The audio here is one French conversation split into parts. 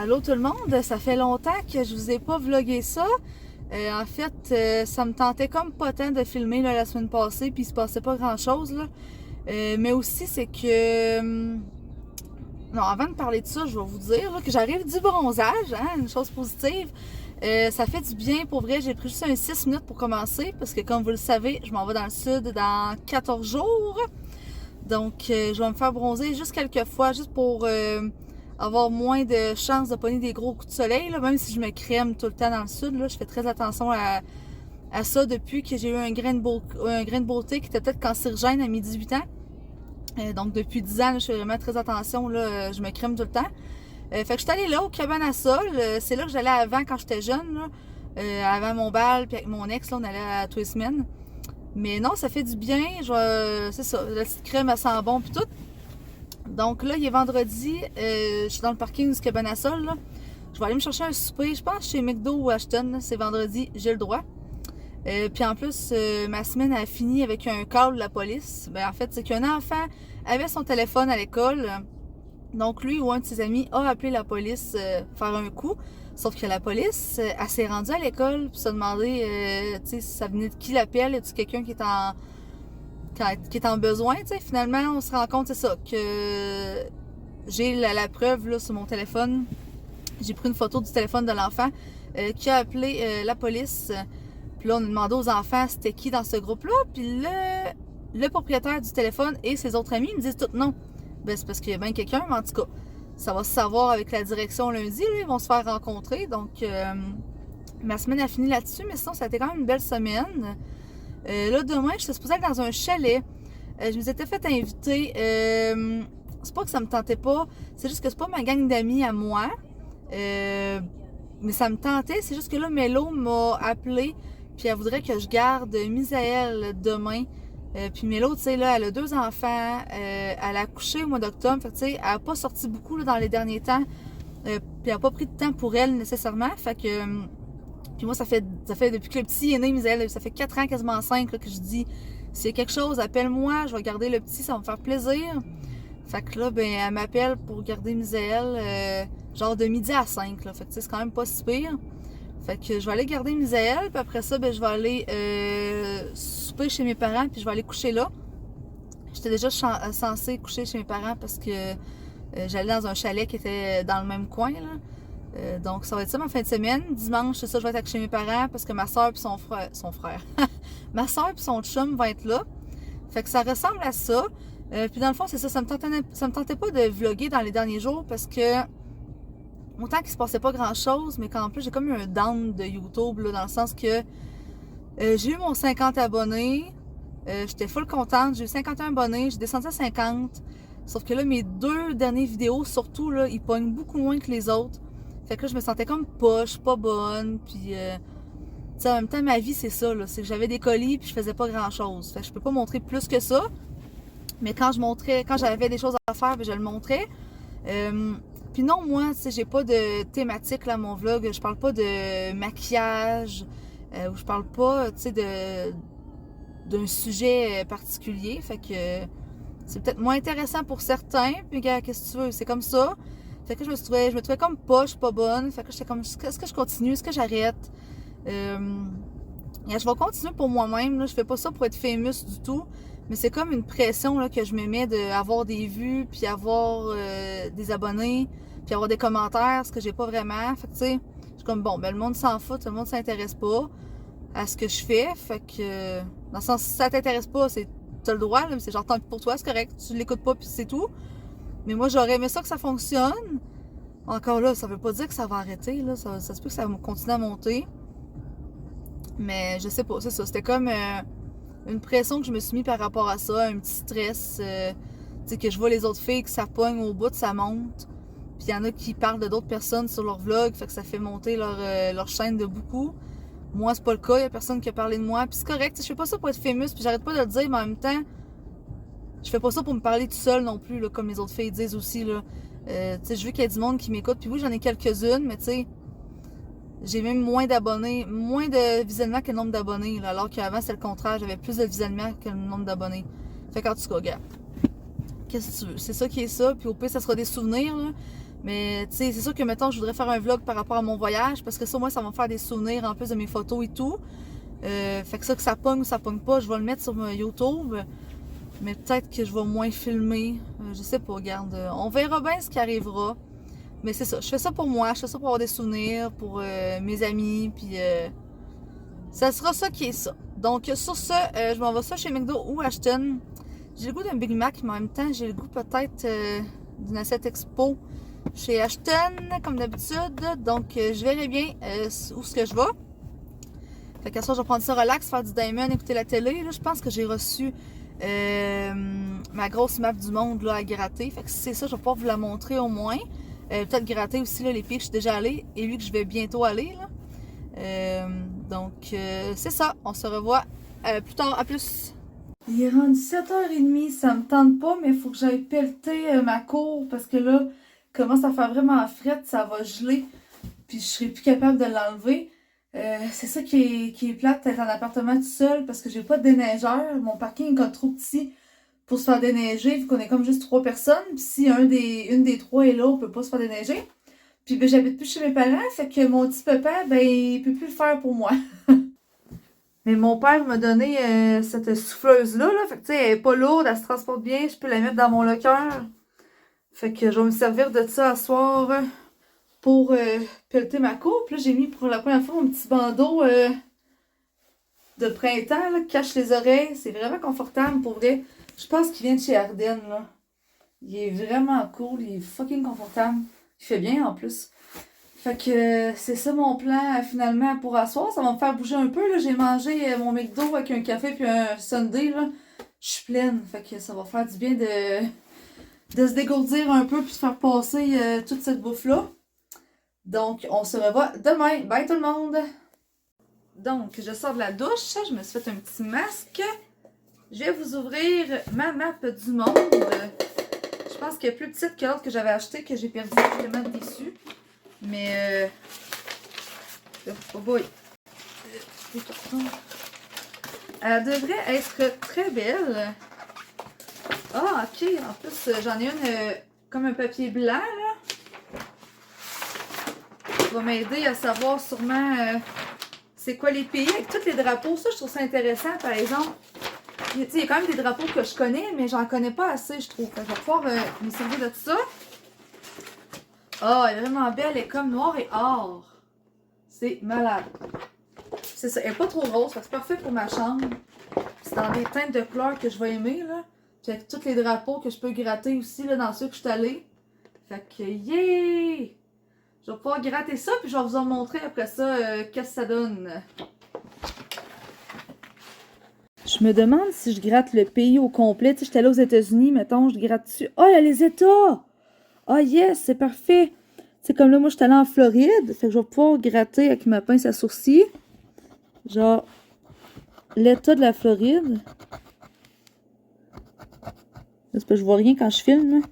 Allô tout le monde, ça fait longtemps que je vous ai pas vlogué ça. En fait, ça me tentait comme pas tant de filmer là, la semaine passée, puis il se passait pas grand chose là. Mais aussi c'est que non, avant de parler de ça, je vais vous dire là, que j'arrive du bronzage, hein, une chose positive. Ça fait du bien pour vrai. J'ai pris juste un 6 minutes pour commencer parce que comme vous le savez, je m'en vais dans le sud dans 14 jours. Donc je vais me faire bronzer juste quelques fois, juste pour avoir moins de chances de pogner des gros coups de soleil, là. Même si je me crème tout le temps dans le sud, là, je fais très attention à ça depuis que j'ai eu un grain de beauté qui était peut-être cancérigène à mes 18 ans. Donc depuis 10 ans, là, je fais vraiment très attention, là, je me crème tout le temps. Fait que je suis allée là au cabane à sol. C'est là que j'allais avant quand j'étais jeune, là. Avant mon bal, puis avec mon ex, là, on allait à tous les semaines. Mais non, ça fait du bien. C'est ça, la petite crème, elle sent bon, puis tout. Donc là, il est vendredi. Je suis dans le parking du cabane à sol, là. Je vais aller me chercher un souper. Je pense chez McDo ou Ashton. C'est vendredi, j'ai le droit. Puis en plus, ma semaine a fini avec un call de la police. Ben, en fait, c'est qu'un enfant avait son téléphone à l'école. Donc lui ou un de ses amis a appelé la police faire un coup. Sauf que la police, elle s'est rendue à l'école pour se demander tu sais, si ça venait de qui l'appel. Y a-t-il quelqu'un qui est en besoin, tu sais. Finalement, on se rend compte, c'est ça, que j'ai la preuve là, sur mon téléphone. J'ai pris une photo du téléphone de l'enfant qui a appelé la police. Puis là, on a demandé aux enfants c'était qui dans ce groupe-là. Puis le propriétaire du téléphone et ses autres amis me disent tout non. Ben, c'est parce qu'il y a bien quelqu'un, mais en tout cas, ça va se savoir avec la direction lundi. Là, ils vont se faire rencontrer. Donc, ma semaine a fini là-dessus, mais sinon, ça a été quand même une belle semaine. Là, demain, je suis supposée aller dans un chalet. Je me étais fait inviter. C'est pas que ça me tentait pas. C'est juste que c'est pas ma gang d'amis à moi. Mais ça me tentait. C'est juste que là, Mélo m'a appelé. Puis elle voudrait que je garde Misaël demain. Puis Mélo, tu sais, là, elle a 2 enfants. Elle a accouché au mois d'octobre. Fait que, tu sais, elle a pas sorti beaucoup là, dans les derniers temps. Puis elle a pas pris de temps pour elle nécessairement. Fait que... puis moi, ça fait depuis que le petit est né, Misaël, ça fait 4 ans, quasiment 5, là, que je dis, s'il y a quelque chose, appelle-moi, je vais garder le petit, ça va me faire plaisir. Fait que là, ben, elle m'appelle pour garder Misaël, genre de midi à 5, là. Fait que, tu sais, c'est quand même pas si pire. Fait que je vais aller garder Misaël, puis après ça, ben, je vais aller souper chez mes parents, puis je vais aller coucher là. J'étais déjà censée coucher chez mes parents parce que j'allais dans un chalet qui était dans le même coin, là. Donc, ça va être ça ma fin de semaine. Dimanche, c'est ça, je vais être chez mes parents parce que ma soeur et son frère, ma soeur et son chum vont être là. Fait que ça ressemble à ça. Puis dans le fond, c'est ça, ça me tentait pas de vlogger dans les derniers jours parce que autant qu'il se passait pas grand chose, mais qu'en plus, j'ai comme eu un down de YouTube, là, dans le sens que j'ai eu mon 50 abonnés. J'étais full contente. J'ai eu 51 abonnés. J'ai descendu à 50. Sauf que là, mes 2 dernières vidéos, surtout, là, ils pognent beaucoup moins que les autres. Fait que là, je me sentais comme poche, pas bonne. Puis, tu sais, en même temps, ma vie, c'est ça, là. C'est que j'avais des colis puis je faisais pas grand-chose. Fait que je peux pas montrer plus que ça. Mais quand j'avais des choses à faire, je le montrais. Puis non, moi, tu sais, j'ai pas de thématique, là, mon vlog. Je parle pas de maquillage. Ou je parle pas, tu sais, d'un sujet particulier. Fait que c'est peut-être moins intéressant pour certains. Puis, gars, qu'est-ce que tu veux? C'est comme ça. Fait que je me trouvais comme poche, pas bonne. Fait que j'étais comme, est-ce que je continue? Est-ce que j'arrête? Je vais continuer pour moi-même. Là. Je fais pas ça pour être famous du tout. Mais c'est comme une pression là, que je me mets d'avoir des vues, puis avoir des abonnés, puis avoir des commentaires, ce que j'ai pas vraiment. Fait que tu sais, je suis comme bon, ben le monde s'en fout, le monde s'intéresse pas à ce que je fais. Fait que dans le sens, si ça t'intéresse pas, t'as le droit, là, mais c'est genre tant pis pour toi, c'est correct, tu l'écoutes pas, puis c'est tout. Mais moi, j'aurais aimé ça que ça fonctionne. Encore là, ça veut pas dire que ça va arrêter, là. Ça se peut que ça va continuer à monter. Mais je sais pas, c'est ça. C'était comme une pression que je me suis mis par rapport à ça, un petit stress. Tu sais, que je vois les autres filles que ça pogne au bout, ça monte. Puis il y en a qui parlent de d'autres personnes sur leur vlog, fait que ça fait monter leur chaîne de beaucoup. Moi, c'est pas le cas, il y a personne qui a parlé de moi. Puis c'est correct, je fais pas ça pour être famous, puis j'arrête pas de le dire, mais en même temps, je fais pas ça pour me parler tout seul non plus, là, comme les autres filles disent aussi, là. Tu sais, je veux qu'il y ait du monde qui m'écoute. Puis oui, j'en ai quelques-unes, mais tu sais, j'ai même moins d'abonnés, moins de visionnements que le nombre d'abonnés, là, alors qu'avant, c'était le contraire. J'avais plus de visionnements que le nombre d'abonnés. Fait qu'en tout cas, regarde, qu'est-ce que tu veux? C'est ça qui est ça. Puis au pire, ça sera des souvenirs, là. Mais tu sais, c'est sûr que mettons, je voudrais faire un vlog par rapport à mon voyage, parce que ça, moi, ça va me faire des souvenirs en plus de mes photos et tout. Fait que ça pogne ou ça pogne pas, je vais le mettre sur mon YouTube. Mais peut-être que je vais moins filmer. Je sais pas, regarde. On verra bien ce qui arrivera. Mais c'est ça, je fais ça pour moi, je fais ça pour avoir des souvenirs, pour mes amis, puis ça sera ça qui est ça. Donc sur ce, je m'en vais ça chez McDo ou Ashton. J'ai le goût d'un Big Mac, mais en même temps, j'ai le goût peut-être d'une assiette expo chez Ashton, comme d'habitude. Donc je verrai bien où ce que je vais. Fait qu'à soir, je vais prendre ça relax, faire du diamond, écouter la télé. Là, je pense que j'ai reçu ma grosse map du monde là, à gratter. Fait que si c'est ça, je vais pouvoir vous la montrer au moins. Peut-être gratter aussi là, les pays que je suis déjà allée et lui que je vais bientôt aller. Là. Donc, c'est ça. On se revoit plus tard. À plus. Il est rendu 7h30. Ça me tente pas, mais il faut que j'aille pelleter ma cour parce que là, il commence à faire vraiment fret. Ça va geler. Puis je serai plus capable de l'enlever. C'est ça qui est plate d'être en appartement tout seul parce que j'ai pas de déneigeur. Mon parking est trop petit pour se faire déneiger, vu qu'on est comme juste 3 personnes. Puis si une des 3 est là, on peut pas se faire déneiger. Puis ben, j'habite plus chez mes parents, fait que mon petit papa, ben, il peut plus le faire pour moi. Mais mon père m'a donné cette souffleuse-là, là. Fait que tu sais, elle est pas lourde, elle se transporte bien, je peux la mettre dans mon locker. Fait que je vais me servir de ça à soir pour pelleter ma coupe. Là, j'ai mis pour la première fois mon petit bandeau de printemps là, qui cache les oreilles. C'est vraiment confortable pour vrai. Je pense qu'il vient de chez Ardennes. Là. Il est vraiment cool. Il est fucking confortable. Il fait bien en plus. Fait que c'est ça mon plan finalement pour asseoir. Ça va me faire bouger un peu. Là. J'ai mangé mon McDo avec un café puis un sundae. Là. Je suis pleine. Fait que ça va faire du bien de se dégourdir un peu puis de faire passer toute cette bouffe-là. Donc, on se revoit demain. Bye tout le monde! Donc, je sors de la douche. Je me suis fait un petit masque. Je vais vous ouvrir ma map du monde. Je pense qu'elle est plus petite que l'autre que j'avais acheté, que j'ai perdu. Je suis tellement déçue. Mais, oh boy! Elle devrait être très belle. Ah, ok. En plus, j'en ai une comme un papier blanc, là. Ça va m'aider à savoir sûrement c'est quoi les pays avec tous les drapeaux. Ça, je trouve ça intéressant, par exemple. Il y a quand même des drapeaux que je connais, mais j'en connais pas assez, je trouve. Je vais pouvoir me servir de ça. Ah, elle est vraiment belle. Elle est comme noire et or. C'est malade. C'est ça. Elle n'est pas trop rose, c'est parfait pour ma chambre. C'est dans des teintes de couleurs que je vais aimer, là. Puis avec tous les drapeaux que je peux gratter aussi, là, dans ceux que je suis allée. Fait que, yeah! Je vais pouvoir gratter ça, puis je vais vous en montrer après ça qu'est-ce que ça donne. Je me demande si je gratte le pays au complet. Tu sais, j'étais allée aux États-Unis, mettons, je gratte dessus. Oh, il y a les États! Oh yes, c'est parfait! C'est comme là, moi, j'étais allée en Floride. Fait que je vais pouvoir gratter avec ma pince à sourcils. Genre, l'État de la Floride. Parce que je vois rien quand je filme, là.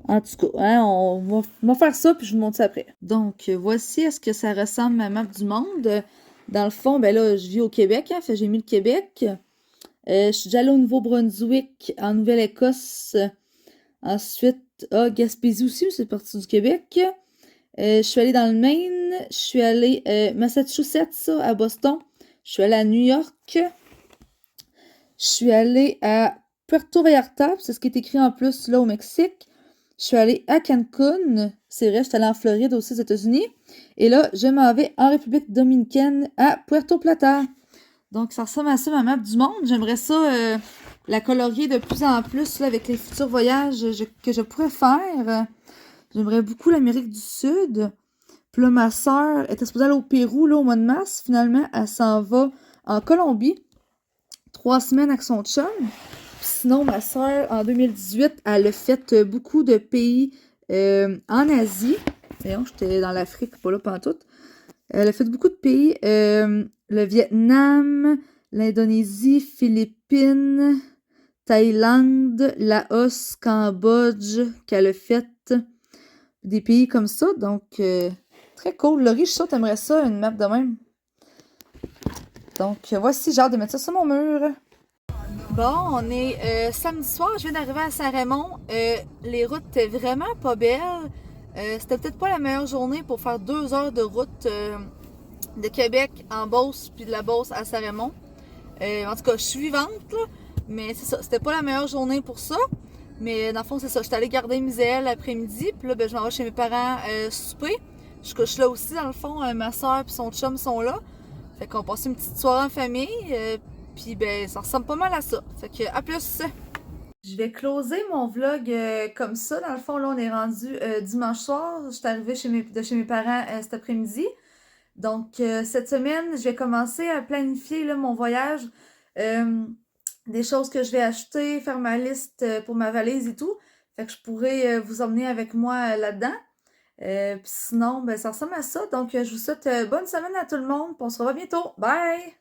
En tout cas, hein, on va faire ça, puis je vous montre ça après. Donc, voici à ce que ça ressemble ma map du monde. Dans le fond, ben là, je vis au Québec, hein, fait j'ai mis le Québec. Je suis déjà allée au Nouveau-Brunswick, en Nouvelle-Écosse. Ensuite, Gaspésie aussi, c'est parti du Québec. Je suis allée dans le Maine. Je suis allée Massachusetts, à Boston. Je suis allée à New York. Je suis allée à Puerto Vallarta, c'est ce qui est écrit en plus là au Mexique. Je suis allée à Cancun, c'est vrai, je suis allée en Floride aussi aux États-Unis. Et là, je m'en vais en République dominicaine à Puerto Plata. Donc, ça ressemble à ça, ma map du monde. J'aimerais ça la colorier de plus en plus là, avec les futurs voyages que je pourrais faire. J'aimerais beaucoup l'Amérique du Sud. Puis là, ma soeur était supposée aller au Pérou là, au mois de mars. Finalement, elle s'en va en Colombie. 3 semaines avec son chum. Sinon, ma soeur, en 2018, elle a fait beaucoup de pays en Asie. Voyons, j'étais dans l'Afrique, pas là pantoute. Elle a fait beaucoup de pays. Le Vietnam, l'Indonésie, Philippines, Thaïlande, Laos, Cambodge, qu'elle a fait des pays comme ça. Donc, très cool. Laurie, je suis sûre que t'aimerais ça, une map de même. Donc, voici, j'ai hâte de mettre ça sur mon mur. Bon, on est samedi soir, je viens d'arriver à Saint-Raymond. Les routes étaient vraiment pas belles. C'était peut-être pas la meilleure journée pour faire 2 heures de route de Québec en Beauce, puis de la Beauce à Saint-Raymond. En tout cas, je suis vivante, là, mais c'est ça, c'était pas la meilleure journée pour ça. Mais dans le fond, c'est ça, j'étais allée garder Misaël l'après-midi, puis là, ben, je m'en vais chez mes parents souper. Je couche là aussi, dans le fond, ma soeur et son chum sont là. Fait qu'on passe une petite soirée en famille. Puis ben, ça ressemble pas mal à ça. Fait que à plus! Je vais closer mon vlog comme ça. Dans le fond, là, on est rendu dimanche soir. Je suis arrivée de chez mes parents cet après-midi. Donc, cette semaine, je vais commencer à planifier là, mon voyage. Euh, des choses que je vais acheter, faire ma liste pour ma valise et tout. Fait que je pourrais vous emmener avec moi là-dedans. Puis sinon, ben, ça ressemble à ça. Donc, je vous souhaite bonne semaine à tout le monde. Puis on se revoit bientôt. Bye!